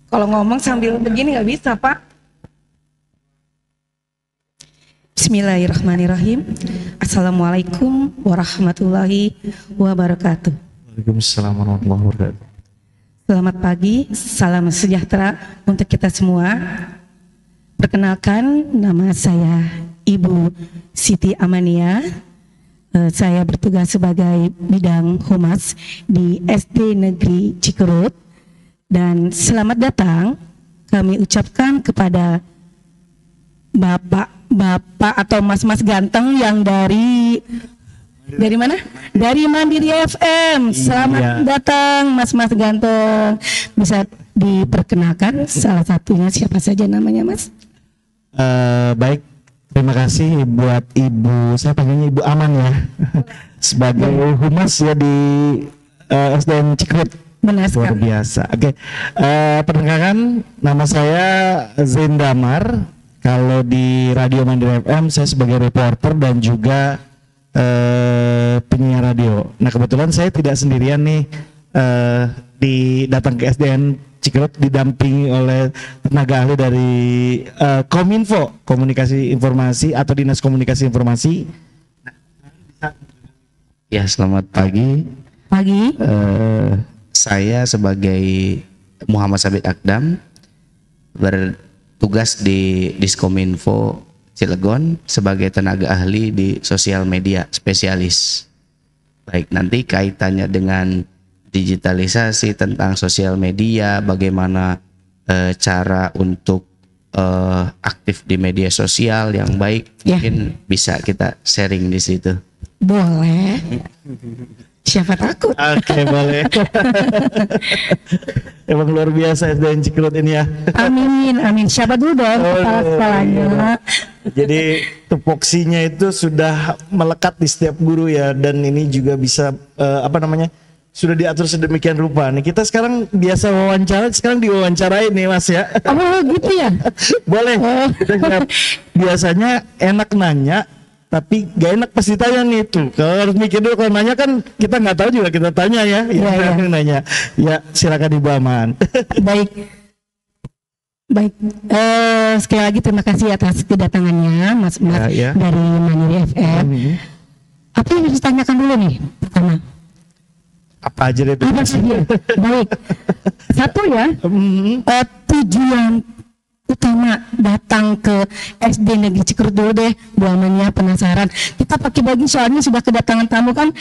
Kalau ngomong sambil begini nggak bisa, Pak. Bismillahirrahmanirrahim. Assalamualaikum warahmatullahi wabarakatuh. Waalaikumsalam warahmatullahi wabarakatuh. Selamat pagi, salam sejahtera untuk kita semua. Perkenalkan, nama saya Ibu Siti Amania. Saya bertugas sebagai bidang humas di SD Negeri Cikerut. Dan selamat datang kami ucapkan kepada bapak atau mas-mas ganteng yang dari mana? Dari Mandiri FM. Selamat datang mas-mas ganteng. Bisa diperkenalkan salah satunya siapa saja namanya, Mas? Baik, terima kasih buat Ibu, saya panggilnya Ibu Aman ya, sebagai humas ya di SDN Cikerut. Benar sekali. Luar biasa. Oke, perkenalkan nama saya Zain Damar. Kalau di Radio Mandiri FM saya sebagai reporter dan juga penyiar radio. Nah kebetulan saya tidak sendirian nih, datang ke SDN Cikerut didampingi oleh tenaga ahli dari Kominfo, Komunikasi Informasi atau Dinas Komunikasi Informasi. Ya, selamat pagi. Pagi. Saya sebagai Muhammad Sabit Akdam bertugas di Diskominfo Cilegon sebagai tenaga ahli di sosial media spesialis. Baik, nanti kaitannya dengan digitalisasi tentang sosial media, bagaimana cara untuk aktif di media sosial yang baik, mungkin bisa kita sharing di situ. Boleh. Siapa takut? Oke, boleh. Emang luar biasa SDN Cikerut ini ya. Amin. Siapa dulu dong kepala sekolahnya? Jadi tupoksinya itu sudah melekat di setiap guru ya, dan ini juga bisa sudah diatur sedemikian rupa. Nih kita sekarang biasa wawancara, sekarang diwawancarain nih Mas ya. Oh gitu ya? Boleh. Kita biasanya enak nanya, tapi gak enak pas ditanya nih tuh. Kalau harus mikir dulu, kalau nanya kan kita nggak tahu juga kita tanya ya. Ya. Nanya. Ya silakan Ibu Aman. Baik. Sekali lagi terima kasih atas kedatangannya Mas dari Mandiri FM. Apa yang harus ditanyakan dulu nih pertama? Apa aja deh? Apa saja? Baik. Satu ya. Tujuan utama datang ke SD Negeri Cikerut dulu deh, Bu Amania, penasaran. Kita pakai bagi soalnya sudah kedatangan tamu kan,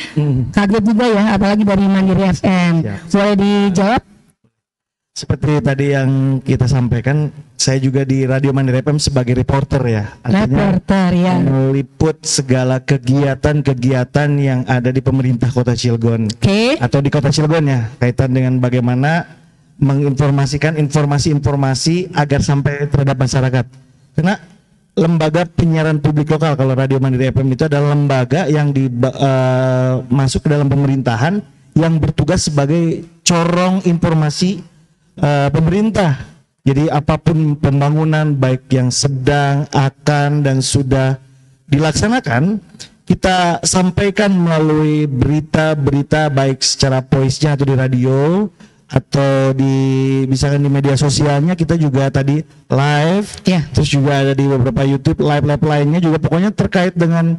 kaget juga ya, apalagi dari Mandiri FM. Boleh dijawab? Seperti tadi yang kita sampaikan, saya juga di Radio Mandiri FM sebagai reporter ya. Reporter ya. Meliput segala kegiatan-kegiatan yang ada di pemerintah Kota Cilegon. Atau di Kota Cilegon ya, kaitan dengan bagaimana menginformasikan informasi-informasi agar sampai terhadap masyarakat. Karena lembaga penyiaran publik lokal, kalau Radio Mandiri FM itu adalah lembaga yang masuk ke dalam pemerintahan yang bertugas sebagai corong informasi pemerintah. Jadi apapun pembangunan baik yang sedang, akan dan sudah dilaksanakan, kita sampaikan melalui berita-berita baik secara voice-nya atau di radio atau misalkan di media sosialnya. Kita juga tadi live, terus juga ada di beberapa YouTube live lainnya juga, pokoknya terkait dengan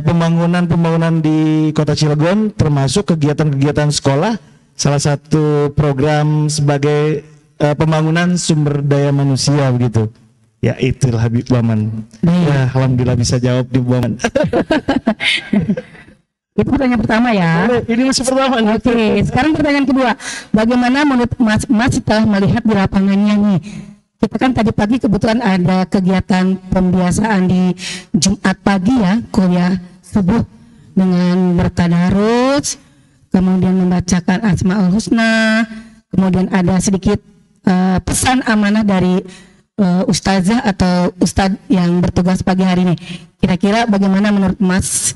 pembangunan di Kota Cilegon, termasuk kegiatan-kegiatan sekolah. Salah satu program sebagai pembangunan sumber daya manusia begitu. Ya itulah Habib Baman. Ya, alhamdulillah bisa jawab di Baman. Itu pertanyaan pertama ya. Ini masih pertama. Oke, sekarang pertanyaan kedua. Bagaimana menurut Mas setelah melihat di lapangannya nih? Kita kan tadi pagi kebetulan ada kegiatan pembiasaan di Jumat pagi ya, kuliah subuh dengan bertadarus, kemudian membacakan Asmaul Husna, kemudian ada sedikit pesan amanah dari ustazah atau ustadz yang bertugas pagi hari ini. Kira-kira bagaimana menurut Mas?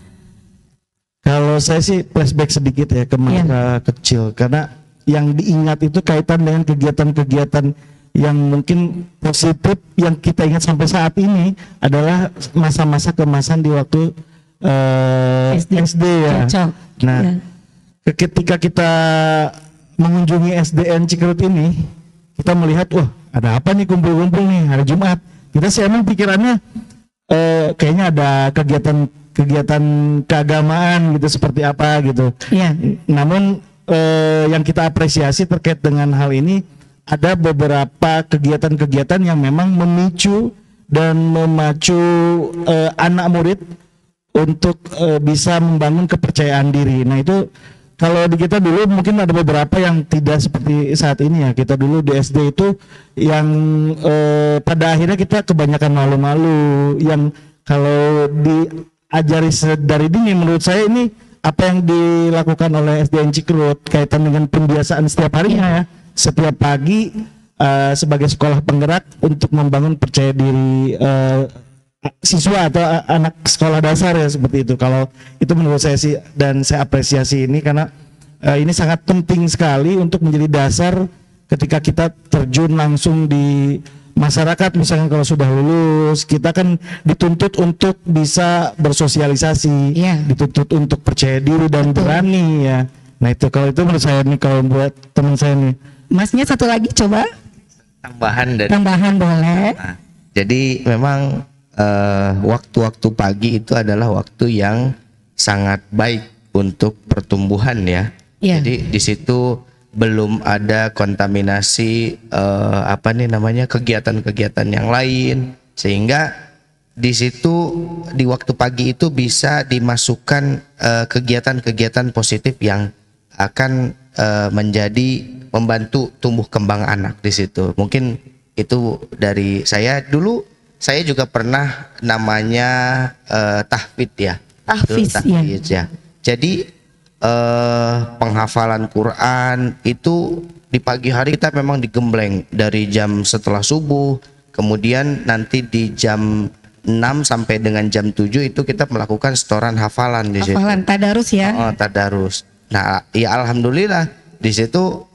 Kalau saya sih flashback sedikit ya ke masa kecil, karena yang diingat itu kaitan dengan kegiatan-kegiatan yang mungkin positif yang kita ingat sampai saat ini adalah masa-masa kemasan di waktu SD ya. Nah, ketika kita mengunjungi SDN Cikerut ini, kita melihat, wah ada apa nih kumpul-kumpul nih hari Jumat. Kita sih emang pikirannya kayaknya ada kegiatan keagamaan gitu, seperti apa gitu. Iya. Namun yang kita apresiasi terkait dengan hal ini, ada beberapa kegiatan-kegiatan yang memang memicu dan memacu anak murid untuk bisa membangun kepercayaan diri. Nah itu kalau di kita dulu mungkin ada beberapa yang tidak seperti saat ini ya. Kita dulu di SD itu yang pada akhirnya kita kebanyakan malu-malu. Yang kalau diajari dari dini, menurut saya ini apa yang dilakukan oleh SDN Cikerut kaitan dengan pembiasaan setiap harinya ya. Setiap pagi sebagai sekolah penggerak untuk membangun percaya diri siswa atau anak sekolah dasar ya, seperti itu. Kalau itu menurut saya sih, dan saya apresiasi ini karena ini sangat penting sekali untuk menjadi dasar ketika kita terjun langsung di masyarakat. Misalkan kalau sudah lulus, kita kan dituntut untuk bisa bersosialisasi, dituntut untuk percaya diri dan berani ya. Nah itu kalau itu menurut saya nih, kalau buat teman saya nih. Masnya satu lagi coba. Tambahan boleh. Nah, jadi memang waktu-waktu pagi itu adalah waktu yang sangat baik untuk pertumbuhan ya. Jadi di situ belum ada kontaminasi kegiatan-kegiatan yang lain, sehingga di situ di waktu pagi itu bisa dimasukkan kegiatan-kegiatan positif yang akan menjadi membantu tumbuh kembang anak di situ. Mungkin itu dari saya. Dulu saya juga pernah namanya tahfidz ya. Tahfidz ya. Jadi penghafalan Quran itu di pagi hari kita memang digembleng dari jam setelah subuh, kemudian nanti di jam 6 sampai dengan jam 7 itu kita melakukan setoran hafalan di situ. Hafalan tadarus ya. Tadarus. Nah, ya alhamdulillah di situ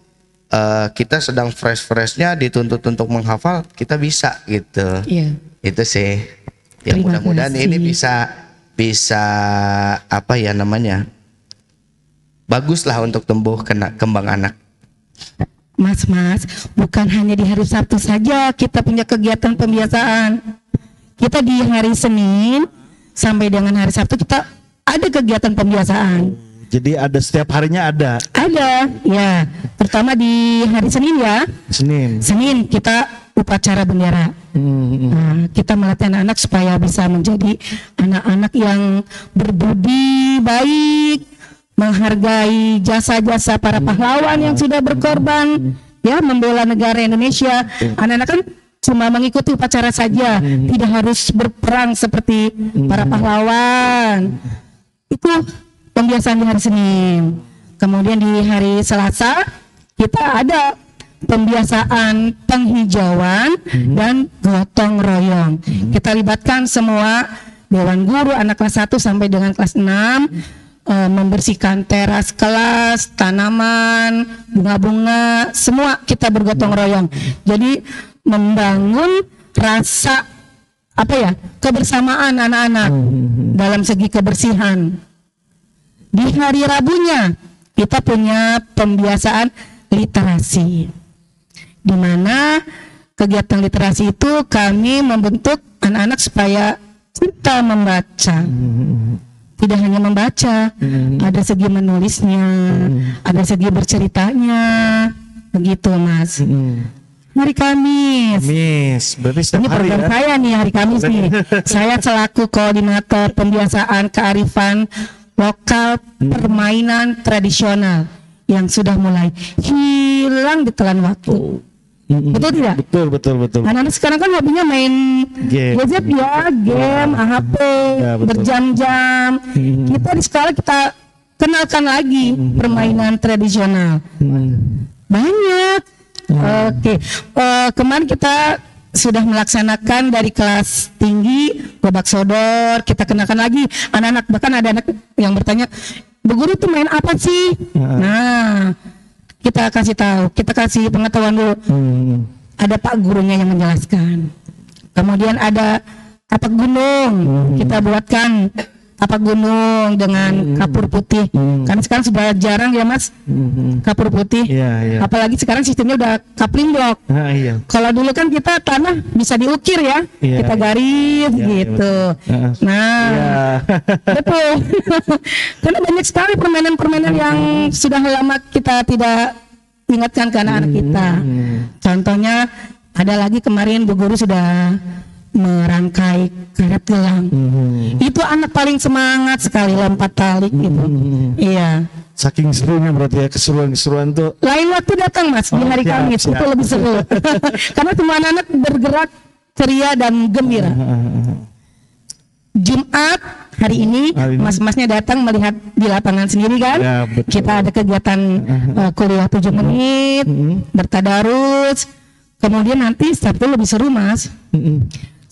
kita sedang fresh-freshnya dituntut untuk menghafal, kita bisa gitu. Iya. Itu sih. Ya mudah-mudahan ini bisa bagus lah untuk tumbuh kembang anak. Mas, bukan hanya di hari Sabtu saja kita punya kegiatan pembiasaan. Kita di hari Senin sampai dengan hari Sabtu kita ada kegiatan pembiasaan. Jadi ada setiap harinya ada. Ada, ya. Pertama di hari Senin ya. Senin kita upacara bendera. Nah, kita melatih anak-anak supaya bisa menjadi anak-anak yang berbudi baik, menghargai jasa-jasa para pahlawan yang sudah berkorban ya membela negara Indonesia. Anak-anak kan cuma mengikuti upacara saja, tidak harus berperang seperti para pahlawan. Itu pembiasaan di hari Senin. Kemudian di hari Selasa kita ada pembiasaan penghijauan dan gotong royong. Kita libatkan semua dewan guru anak kelas 1 sampai dengan kelas 6, membersihkan teras kelas, tanaman, bunga-bunga, semua kita bergotong royong. Jadi membangun rasa kebersamaan anak-anak dalam segi kebersihan. Di hari Rabunya kita punya pembiasaan literasi, di mana kegiatan literasi itu kami membentuk anak-anak supaya cinta membaca. Tidak hanya membaca, ada segi menulisnya, ada segi berceritanya, begitu Mas. Hari Kamis. Berarti ini program ya? Saya nih hari Kamis nih. Saya selaku koordinator pembiasaan kearifan lokal permainan tradisional yang sudah mulai hilang di telan waktu. Betul tidak? Betul. Anak-anak sekarang kan hobinya main gadget ya, game, HP, berjam-jam. Kita di sekolah kita kenalkan lagi permainan tradisional. Banyak. Oke. Kemarin kita sudah melaksanakan dari kelas tinggi gobak sodor, kita kenalkan lagi anak-anak, bahkan ada anak yang bertanya, Bu Guru tuh main apa sih? Nah, kita kasih tahu, kita kasih pengetahuan dulu. Ada Pak gurunya yang menjelaskan. Kemudian ada tapak gunung, kita buatkan tapak gunung dengan kapur putih. Kan sekarang sudah jarang ya Mas kapur putih. Apalagi sekarang sistemnya udah coupling block. Iya. Kalau dulu kan kita tanah bisa diukir ya, kita garis gitu. Nah, betul. Karena banyak sekali permainan-permainan yang sudah lama kita tidak ingatkan ke anak-anak kita. Contohnya ada lagi kemarin Bu Guru sudah merangkai karet gelang. Itu anak paling semangat sekali lompat tali gitu. Iya. Saking serunya berarti ya, keseruan tuh. Lain waktu datang Mas di hari Kamis itu lebih seru. Karena semua anak bergerak ceria dan gembira. Jumat hari ini mas-masnya datang melihat di lapangan sendiri kan. Ya, kita ada kegiatan kuliah 7 menit, bertadarus. Kemudian nanti Sabtu lebih seru Mas.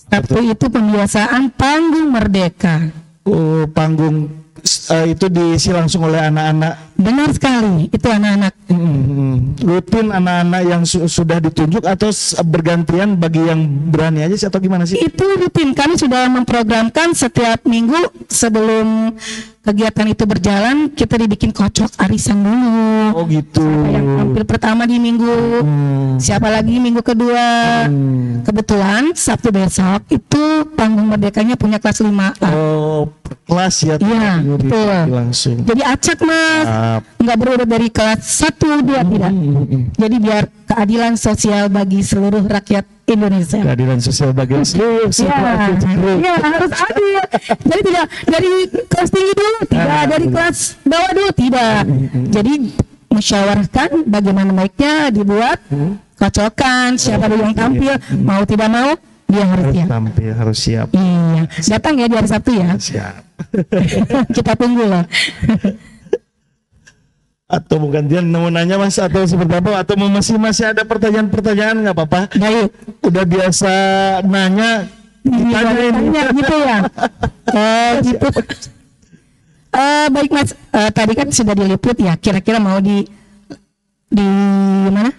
Sabtu itu pembiasaan panggung merdeka. Oh, panggung itu diisi langsung oleh anak-anak. Benar sekali, itu anak-anak. Rutin anak-anak yang sudah ditunjuk atau bergantian bagi yang berani aja sih atau gimana sih? Itu rutin, kami sudah memprogramkan setiap minggu sebelum kegiatan itu berjalan kita dibikin kocok arisan dulu. Oh gitu. Siapa yang tampil pertama di minggu, siapa lagi minggu kedua. Kebetulan Sabtu besok itu panggung merdekanya punya kelas 5A. Oh, kelas ya? Iya, betul. Langsung. Jadi acak Mas, nggak berurut dari kelas 1, 2 tidak. Jadi biar keadilan sosial bagi seluruh rakyat Indonesia. Keadilan sosial bagi seluruh rakyat. Iya, harus adil. Jadi tidak dari kelas tinggi dulu, tidak dari kelas bawah dulu, tidak. Jadi musyawarahkan bagaimana baiknya dibuat kocokan, siapa dulu yang tampil, mau tidak mau dia harus siap. Tampil, harus siap. Iya, datang ya di hari Sabtu ya. Siap. Kita tunggu lah. Atau bukan dia mau nanya Mas atau seperti apa, atau masih ada pertanyaan-pertanyaan nggak apa-apa. Baik. Udah biasa nanya ditanya gitu ya. Gitu. Baik Mas, tadi kan sudah diliput ya, kira-kira mau di mana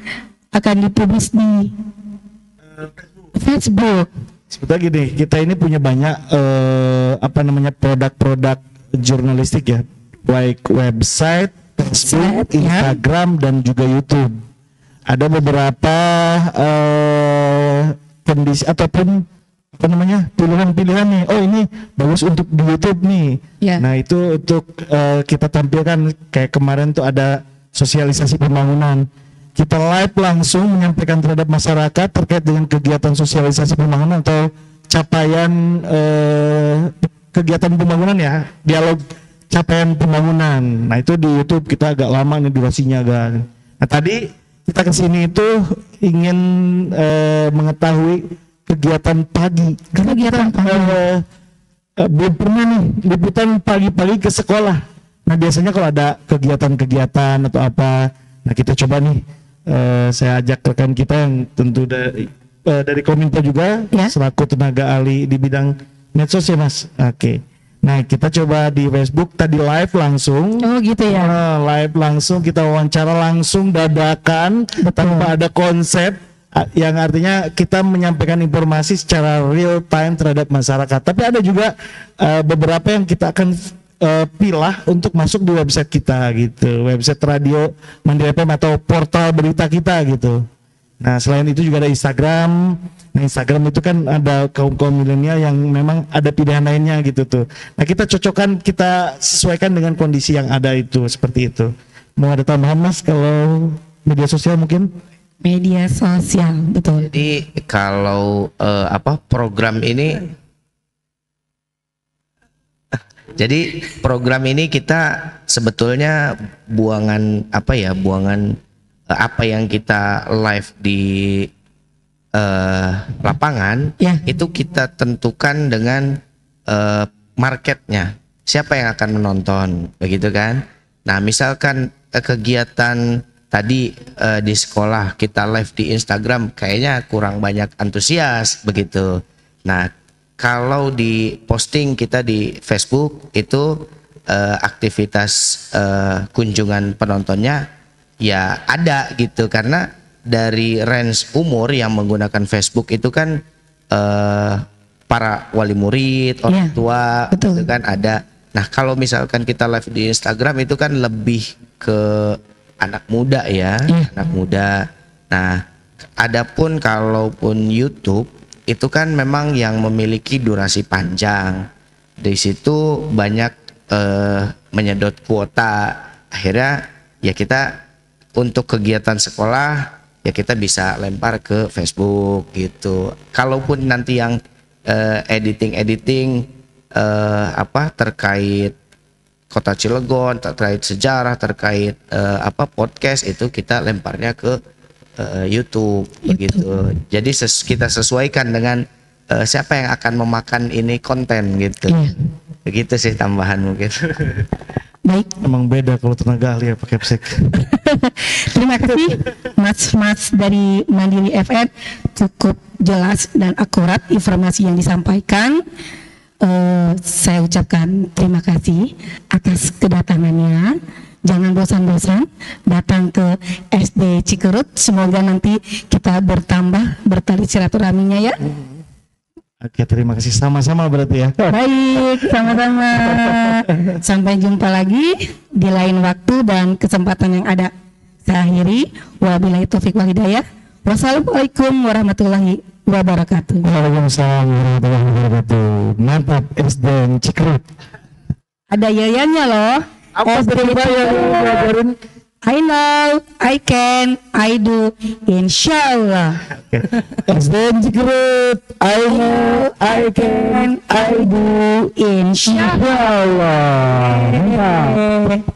akan dipublis di Facebook. Sebetulnya gini, kita ini punya banyak produk-produk jurnalistik ya, baik website, Facebook, Instagram, dan juga YouTube. Ada beberapa kondisi ataupun pilihan-pilihan nih. Oh ini bagus untuk di YouTube nih. Nah itu untuk kita tampilkan. Kayak kemarin tuh ada sosialisasi pembangunan. Kita live langsung menyampaikan terhadap masyarakat terkait dengan kegiatan sosialisasi pembangunan atau capaian kegiatan pembangunan ya, dialog capaian pembangunan. Nah itu di YouTube kita agak lama nih durasinya agak. Nah tadi kita kesini itu ingin mengetahui kegiatan pagi. Karena kita belum pernah nih liputan pagi-pagi ke sekolah. Nah biasanya kalau ada kegiatan-kegiatan atau apa, nah kita coba nih. Saya ajak rekan kita yang tentu dari Kominfo juga selaku tenaga ahli di bidang medsos ya Mas. Oke. Nah kita coba di Facebook tadi live langsung. Oh gitu ya. Live langsung, kita wawancara langsung dadakan. Betul. Tanpa ada konsep, yang artinya kita menyampaikan informasi secara real time terhadap masyarakat. Tapi ada juga beberapa yang kita akan pilah untuk masuk di website kita gitu, website radio Mandiri FM atau portal berita kita gitu. Nah selain itu juga ada Instagram. Nah Instagram itu kan ada kaum milenial yang memang ada pilihan lainnya gitu tuh. Nah kita cocokkan, kita sesuaikan dengan kondisi yang ada itu, seperti itu. Mau ada tambahan Mas kalau media sosial mungkin? Media sosial, betul. Jadi kalau program ini, jadi program ini kita sebetulnya buangan apa yang kita live di lapangan itu kita tentukan dengan marketnya, siapa yang akan menonton, begitu kan? Nah misalkan kegiatan tadi di sekolah kita live di Instagram kayaknya kurang banyak antusias begitu. Nah kalau di posting kita di Facebook itu aktivitas kunjungan penontonnya ya ada gitu, karena dari range umur yang menggunakan Facebook itu kan para wali murid, orang tua, gitu kan ada Nah, kalau misalkan kita live di Instagram itu kan lebih ke anak muda ya, anak muda. Nah, adapun kalaupun YouTube itu kan memang yang memiliki durasi panjang. Di situ banyak menyedot kuota. Akhirnya ya kita untuk kegiatan sekolah ya kita bisa lempar ke Facebook gitu. Kalaupun nanti yang editing terkait Kota Cilegon, terkait sejarah, terkait podcast itu kita lemparnya ke YouTube begitu. Jadi kita sesuaikan dengan siapa yang akan memakan ini konten gitu. Begitu sih tambahan mungkin. Baik. Emang beda kalau tenaga ahli ya pakai psek. Terima kasih Mas dari Mandiri FM, cukup jelas dan akurat informasi yang disampaikan. Saya ucapkan terima kasih atas kedatangannya. Jangan bosan-bosan datang ke SD Cikerut. Semoga nanti kita bertali silaturahminya ya. Oke, terima kasih, sama-sama berarti ya. Baik, sama-sama. Sampai jumpa lagi di lain waktu dan kesempatan yang ada. Saya akhiri. Wabillahi taufiq wal hidayah. Wassalamualaikum warahmatullahi wabarakatuh. Waalaikumsalam warahmatullahi wabarakatuh. Mantap, SD Cikerut. Ada yayannya loh. Apa yang diajarin? I know, I can, I do, inshallah. SD Cikerut. I know, I can, I do, Inshallah. inshallah. Mantap.